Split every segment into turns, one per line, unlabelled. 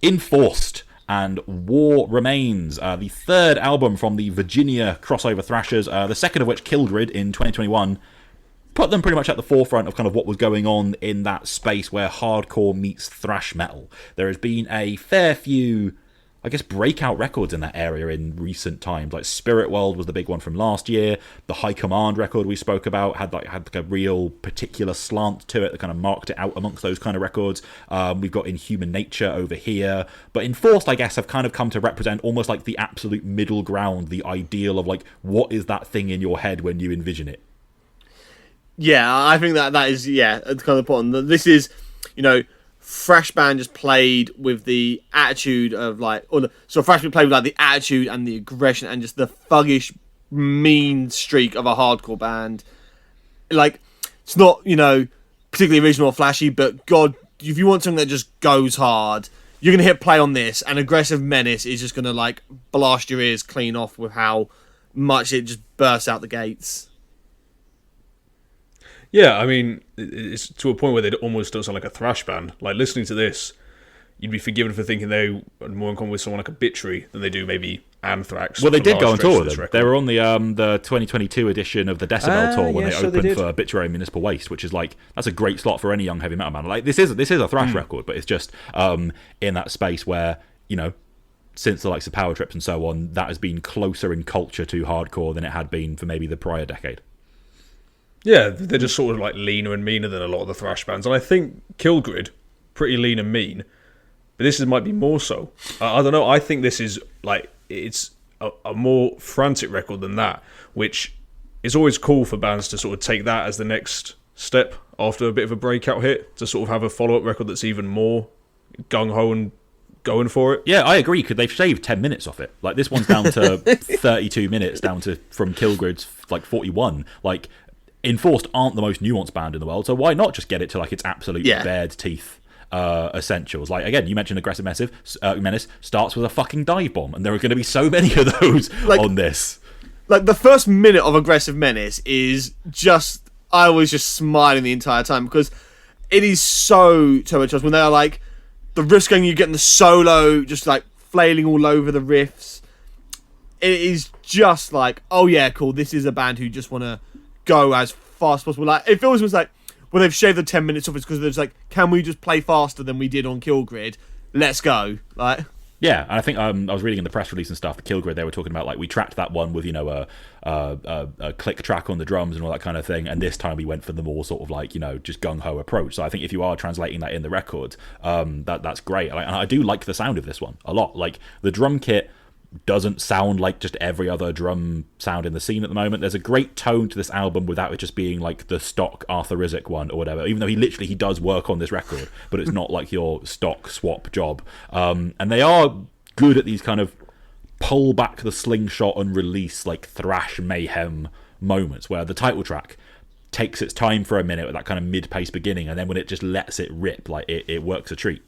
Enforced and War Remains, the third album from the Virginia crossover thrashers, the second of which, Killgrid, in 2021, put them pretty much at the forefront of kind of what was going on in that space where hardcore meets thrash metal. There has been a fair few, I guess, breakout records in that area in recent times. Like Spirit World was the big one from last year. The High Command record we spoke about had a real particular slant to it that kind of marked it out amongst those kind of records. We've got Inhuman Nature over here. But Enforced, I guess, have kind of come to represent almost like the absolute middle ground, the ideal of like, what is that thing in your head when you envision it?
Yeah, I think that is, kind of the point. This is, thrash band just played with the attitude of thrash band played with like the attitude and the aggression and just the thuggish, mean streak of a hardcore band. Like, it's not, particularly original or flashy, but God, if you want something that just goes hard, you're going to hit play on this, and Aggressive Menace is just going to like blast your ears clean off with how much it just bursts out the gates.
Yeah, I mean, it's to a point where they almost don't sound like a thrash band. Like, listening to this, you'd be forgiven for thinking they are more in common with someone like Obituary than they do maybe Anthrax.
Well, they did go on tour with them. They were on the 2022 edition of the Decibel tour when they opened for Obituary and Municipal Waste, which is like, that's a great slot for any young heavy metal band. Like, this is a thrash record, but it's just in that space where, since the likes of Power Trips and so on, that has been closer in culture to hardcore than it had been for maybe the prior decade.
Yeah, they're just sort of like leaner and meaner than a lot of the thrash bands. And I think Killgrid, pretty lean and mean, but this might be more so. I don't know, I think this is like, it's a more frantic record than that, which is always cool for bands to sort of take that as the next step after a bit of a breakout hit, to sort of have a follow-up record that's even more gung-ho and going for it.
Yeah, I agree, because they've shaved 10 minutes off it. Like, this one's down to 32 minutes, down to, from Killgrid's like 41. Like, Enforced aren't the most nuanced band in the world, so why not just get it to like its absolute bared teeth essentials? Like, again, you mentioned Aggressive Menace starts with a fucking dive bomb, and there are going to be so many of those on this.
Like, the first minute of Aggressive Menace is just, I was just smiling the entire time, because it is so turbocharged when they're like, the riffs going, you're getting the solo just like flailing all over the riffs. It is just like, oh yeah, cool, this is a band who just want to go as fast as possible. Like, it feels like, well, they've shaved the 10 minutes off it because there's like, can we just play faster than we did on Killgrid? Let's go. Like,
yeah, and I think I was reading in the press release and stuff, the Killgrid, they were talking about like, we tracked that one with a click track on the drums and all that kind of thing, and this time we went for the more sort of like, just gung-ho approach. So I think if you are translating that in the record, that's great. And I do like the sound of this one a lot. Like, the drum kit doesn't sound like just every other drum sound in the scene at the moment. There's a great tone to this album without it just being like the stock Arthur Rizek one or whatever, even though he does work on this record, but it's not like your stock swap job. And they are good at these kind of pull back the slingshot and release like thrash mayhem moments where the title track takes its time for a minute with that kind of mid-pace beginning, and then when it just lets it rip, like it works a treat.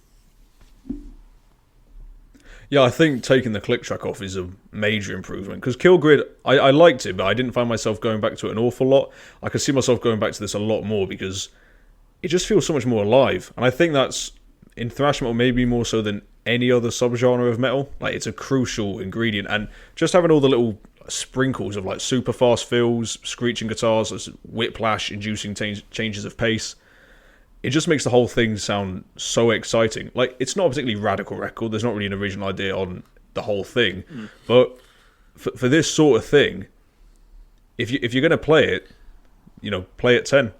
Yeah, I think taking the click track off is a major improvement, because Killgrid, I liked it, but I didn't find myself going back to it an awful lot. I could see myself going back to this a lot more because it just feels so much more alive. And I think that's, in thrash metal, maybe more so than any other subgenre of metal. Like, it's a crucial ingredient. And just having all the little sprinkles of like super fast fills, screeching guitars, whiplash, inducing changes of pace, it just makes the whole thing sound so exciting. Like, it's not a particularly radical record. There's not really an original idea on the whole thing. But for this sort of thing, if you're going to play it, play it 10.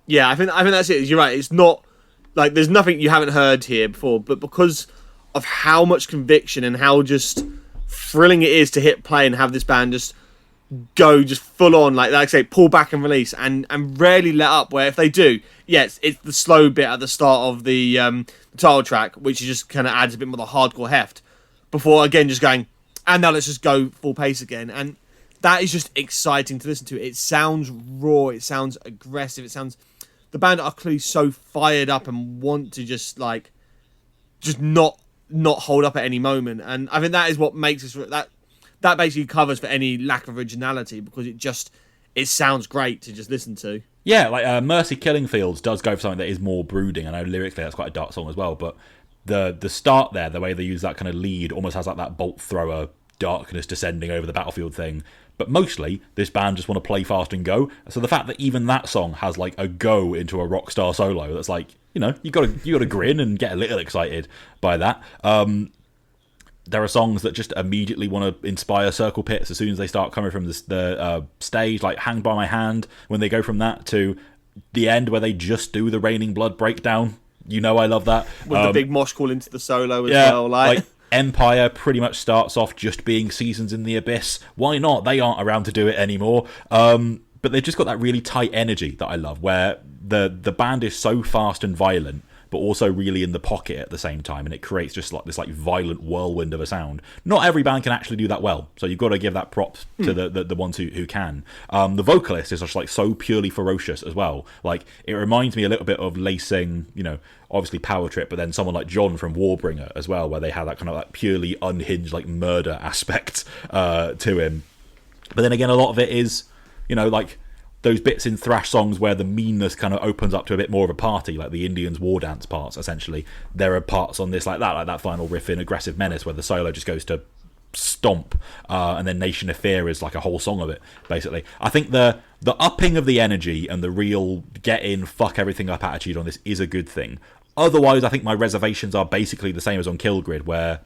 Yeah, I think that's it. You're right. It's not like there's nothing you haven't heard here before, but because of how much conviction and how just thrilling it is to hit play and have this band just go just full on, like I say, pull back and release, and rarely let up. Where if they do, yes, it's the slow bit at the start of the title track, which just kind of adds a bit more of the hardcore heft, before again just going, and now let's just go full pace again. And that is just exciting to listen to. It sounds raw, it sounds aggressive, it sounds, the band are clearly so fired up and want to just not hold up at any moment. And I think that is what makes us that basically covers for any lack of originality, because it sounds great to just listen to.
Yeah, like Mercy Killing Fields does go for something that is more brooding. I know lyrically that's quite a dark song as well, but the start there, the way they use that kind of lead, almost has like that bolt thrower, darkness descending over the battlefield thing. But mostly, this band just want to play fast and go. So the fact that even that song has like a go into a rock star solo, that's like, you know, you got to grin and get a little excited by that. There are songs that just immediately want to inspire circle pits as soon as they start coming from the stage, like "Hang by My Hand." When they go from that to the end, where they just do the Raining Blood breakdown, you know, I love that.
With the big mosh call into the solo as well, like
Empire pretty much starts off just being Seasons in the Abyss. Why not? They aren't around to do it anymore. But they've just got that really tight energy that I love, where the band is so fast and violent, but also really in the pocket at the same time, and it creates just like this like violent whirlwind of a sound. Not every band can actually do that well, so you've got to give that props to the ones who can. The vocalist is just like so purely ferocious as well. Like, it reminds me a little bit of lacing, you know, obviously Power Trip, but then someone like John from Warbringer as well, where they have that kind of like purely unhinged like murder aspect to him. But then again, a lot of it is, you know, like those bits in thrash songs where the meanness kind of opens up to a bit more of a party, like the Indians war dance parts, essentially. There are parts on this like that final riff in Aggressive Menace where the solo just goes to stomp, and then Nation of Fear is like a whole song of it, basically. I think the upping of the energy and the real get in, fuck everything up attitude on this is a good thing. Otherwise, I think my reservations are basically the same as on Kill Grid, where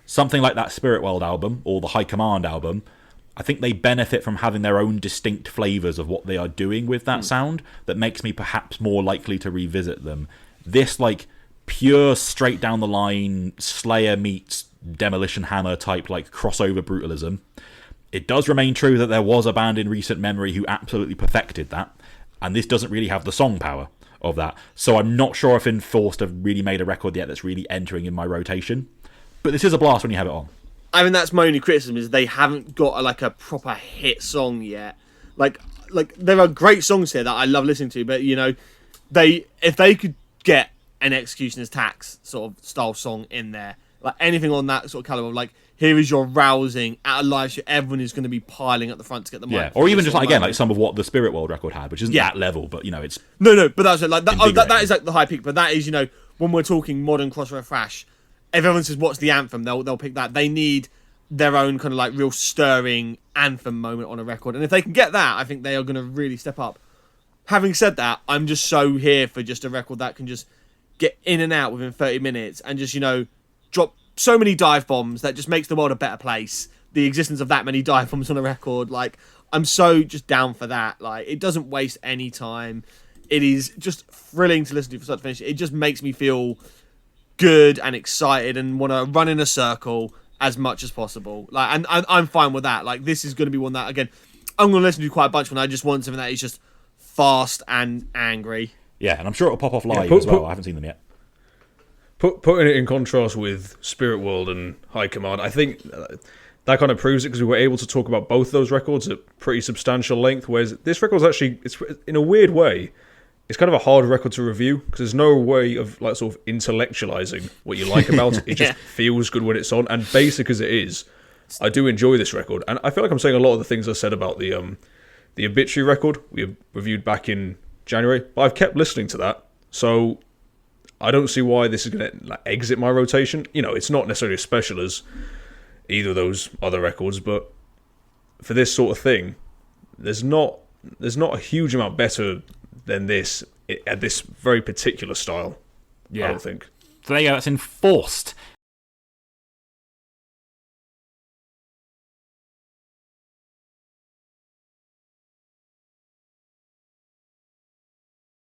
something like that Spirit World album or the High Command album, I think they benefit from having their own distinct flavours of what they are doing with that sound that makes me perhaps more likely to revisit them. This, like, pure, straight down the line, Slayer meets Demolition Hammer type, like, crossover brutalism. It does remain true that there was a band in recent memory who absolutely perfected that, and this doesn't really have the song power of that. So I'm not sure if Enforced have really made a record yet that's really entering in my rotation. But this is a blast when you have it on.
I mean, that's my only criticism, is they haven't got like a proper hit song yet. Like there are great songs here that I love listening to, but you know, if they could get an Executioner's Tax sort of style song in there, like anything on that sort of caliber, like here is your rousing at a live show, everyone is going to be piling at the front to get the mic.
Yeah, or even just like, again, like some of what the Spirit World record had, which isn't that level, but you know, it's
no, but that's it. Like that is like the high peak. But that is, you know, when we're talking modern crossover thrash, if everyone says what's the anthem, they'll pick that. They need their own kind of like real stirring anthem moment on a record, and if they can get that, I think they are going to really step up. Having said that, I'm just so here for just a record that can just get in and out within 30 minutes and just, you know, drop so many dive bombs that just makes the world a better place. The existence of that many dive bombs on a record, like, I'm so just down for that. Like, it doesn't waste any time. It is just thrilling to listen to from start to finish. It just makes me feel good and excited and want to run in a circle as much as possible. Like, and I'm fine with that. Like, this is going to be one that, again, I'm going to listen to quite a bunch when I just want something that is just fast and angry.
Yeah, and I'm sure it'll pop off live as well. I haven't seen them yet.
Putting it in contrast with Spirit World and High Command, I think that kind of proves it, because we were able to talk about both those records at pretty substantial length, whereas this record's actually, it's in a weird way, it's kind of a hard record to review, because there's no way of like sort of intellectualizing what you like about it. It just feels good when it's on, and basic as it is, I do enjoy this record. And I feel like I'm saying a lot of the things I said about the Obituary record we reviewed back in January, but I've kept listening to that, so I don't see why this is going to like exit my rotation. You know, it's not necessarily as special as either of those other records, but for this sort of thing, there's not a huge amount better than this at this very particular style. Yeah. I don't think.
So there you go, that's Enforced.